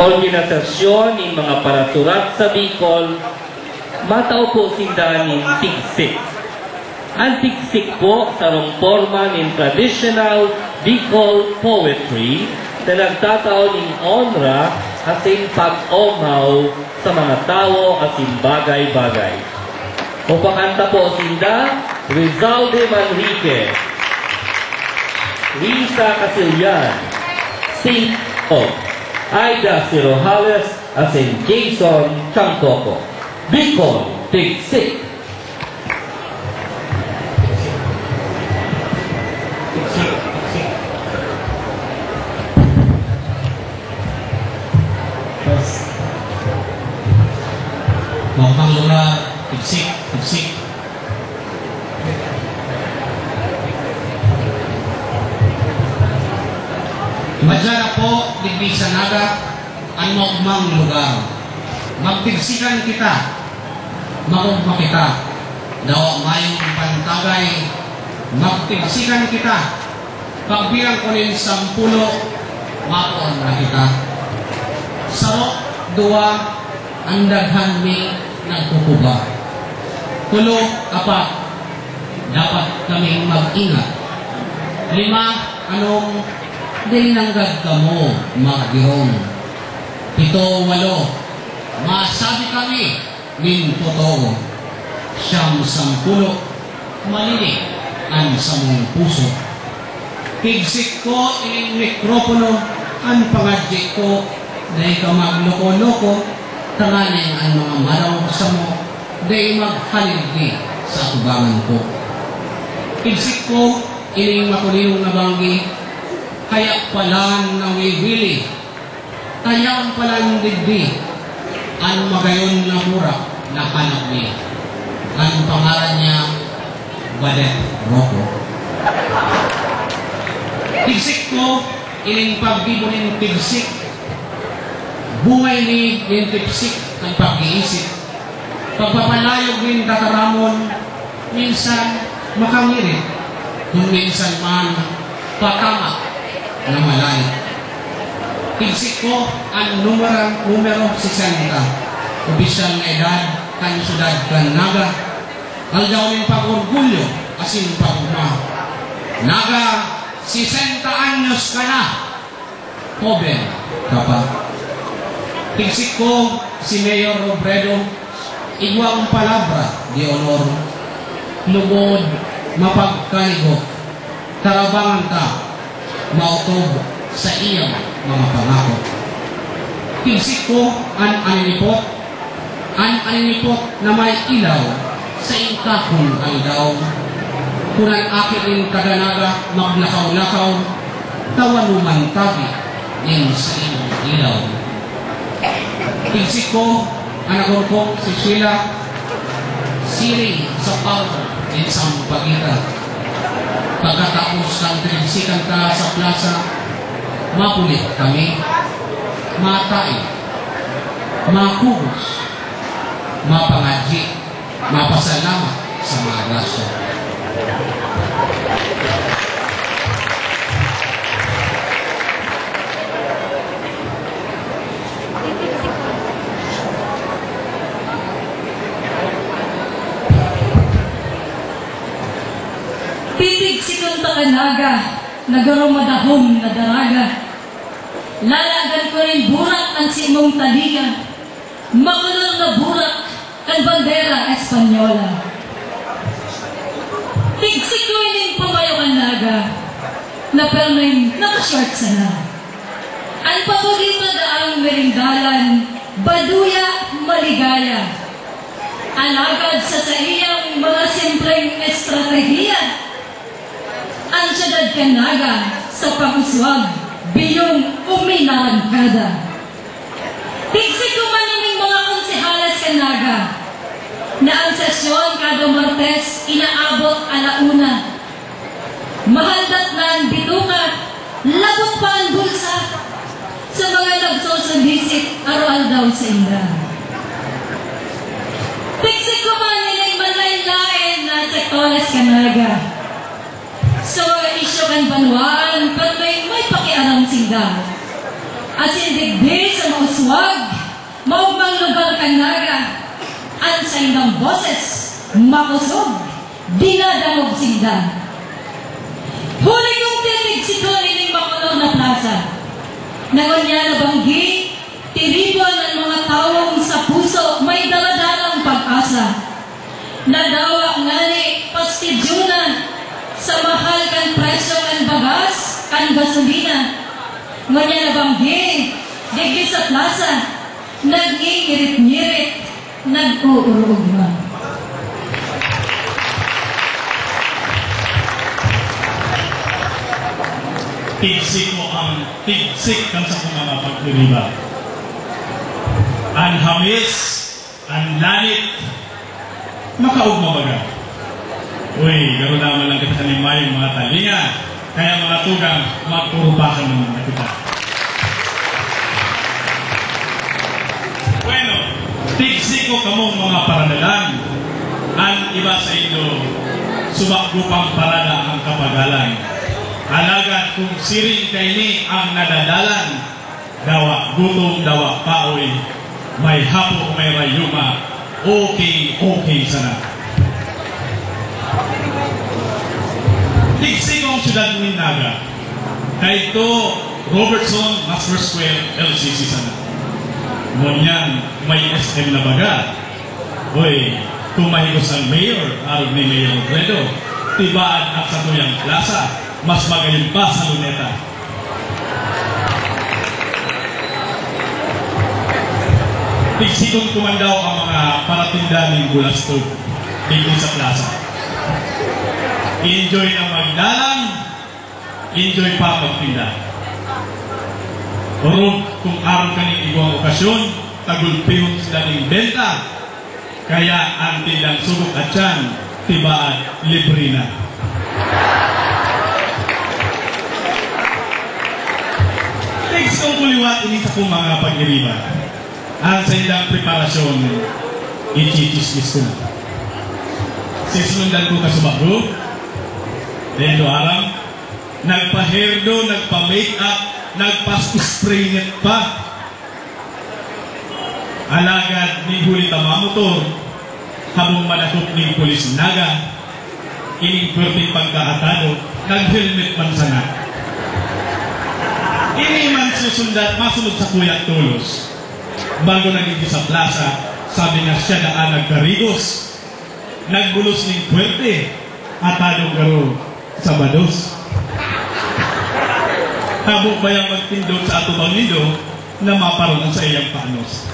organisasyon ng mga parasurat sa Bicol, matao po sindanin tigsik. Ang tigsik po sarong forma ng traditional Bicol poetry na nagtataon ng onra asin pag-omaw sa mga tao asin bagay-bagay. O pakanta po sinda, Rizalde Manrique, Risa Casillan, Saint O, Aida Cirojales, asin Jason Changcoco. Bicol, tigsik. Mukhang lugar, tigsik, tigsik. Madjara po, digdi sa naga, ang maugmang lugar. Magtigsikan kita, maugma kita. Daw ngayong pantagay, magtigsikan kita. Pagbilang ko rin 10, maon na kita. Saro, 2, ang daghan ni nagkukuba. 3, 4, dapat kaming mag-ingat. 5, anong dinanggad ka mo, magdirong. 7, 8, masabi kami, min totoo. 9, 10, malinig ang samong puso. Tigsik ko ining mikropono, ang pangadjik ko, dahil ka magloko-loko, tanganin ang mga maraw sa mo, dahil maghaligi sa tubangan ko. Tigsik ko ining makulinong nabanggi, kaya pala nawiwili, kaya pala digdi, ang magayon na mura na anak niya. Ang pangalan niya, Badet Rocco. Tigsik ko, ining pagbibunin tigsik, bungay ni tigsik ang pag-iisip. Pagpapalayog ng tataramon, minsan makangirit, kung minsan man patama na malay. Tigsik ko ang numero 60, opisyal na edad, kan syudad kan Naga, ang gawin pag-orgulyo, asin pag-uma. Naga, 60 anyos ka na, joven ka pa. Tigsik ko si Mayor Robredo, igwang palabra di honor, lugod, mapagkaligo, tarabangan ka, mautob sa iyang mga pangako. Tigsik ko ang aninipot na may ilaw sa ingkakon ang daw. Kunang akin rin kadanaga maglakaw-lakaw, tawanuman tabi din sa iyong ilaw. Tigsik ko ang agongkong si Sheila, siring sa power din sa pagita. Pagkatapos ng tinagsikan ka sa plaza, mapulit kami, matay, makubos, mapangadji, mapasalamat sa mga grasya. Titigsikon ta kanaga, nagarumadahom na daraga. Lalagan ko rin burak ang simong taliga, makulong na burak ang bandera Espanyola. Tigsikoy ning pumayo kanaga, na permeng nakashort sana. Ang paborito na ang merindalan, baduya maligaya. Alagad sa iyang mga simpleng estratehiya. Ang syudad kanaga sa panguswag, biyong uminarangkada. Tigsik ko man yung mga konsehalas kanaga, na ang sesyon kada Martes inaabot alauna. Mahaldat na ang bitunga, labot pa ang bulsa sa mga nagsosandisit araw daw sa inda. Tigsik ko man yung malain-lain na sektoras kanaga. Sa mga isyo kan banwaan, pag may pakialam sinda. Asin digdi sa mauswag, maugmang lugar kanaga, ang sa indang boses, makusog, dinadamog sinda. Huli kong tinig si Tony ng makulong na plaza. Nangunya na banggi, tiribon ang mga tawong sa puso, may daladalang pag-asa. Nadawa ngali pastidyunan sa mahal kan presyo kan bagas, kan gasolina. Ngunya na banggi, digdi sa plaza, nag-iirit-ngirit, nag-uurugma. Tigsik mo ang tigsik kan sa kung mga pagdiriba. Ang hamis, ang lanit, makaugma baga. Uy, garo naman lang kita ni Mayong mga talinga, kaya mga tugang, magpurubakan naman na kita. Bueno, tigsik ko kamong mga paradalan, ang iba sa inyo, subakupang parada ang kapagalan. Alagad kung siring kaini ang nadadalan, dawa gutom, dawa paoy, may hapo, may rayuma, okay sana. Tigsigong siyudad ng Naga, kay ito Robertson, Master Square, LCC sana. Ngunyan, may SM na baga. Uy, kung mahigos ang mayor, arog ni Mayor Alfredo, tibaan at sa tuyang plaza, mas magaling pa sa Luneta. Tigsikong kumandaw ang mga paratinda ng Bulastog dito sa plaza. Enjoy ang magdalang, enjoy pa magtinda. Orog kung araw kaning ibang okasyon, tagulpihon sila ng benta, kaya ang tindang subok at tiyan, tibaan, libre na. Next kong kuliwat, ini sa kong mga pag-iriba. Ang sa ilang preparasyon, ichichis ko na. Sisundan ko kasubaro, dahil aram, nagpa-hairdo, nagpa-makeup, nagpa-spray net pa. Alagad ni huli tamamotor, habang manakot ni Polis Naga, ining pwerdeng pagkaatado, nag-helmet man sana. Ini man susundan, masunod sa Kuya Tulos. Bago nagiging sa plaza, sabi nga siya na nagkarigos, nagbulos ng puwerte, at anong garo sa bados. Habang bayang magtindot sa atubang nido, na maparoon sa iyang panos.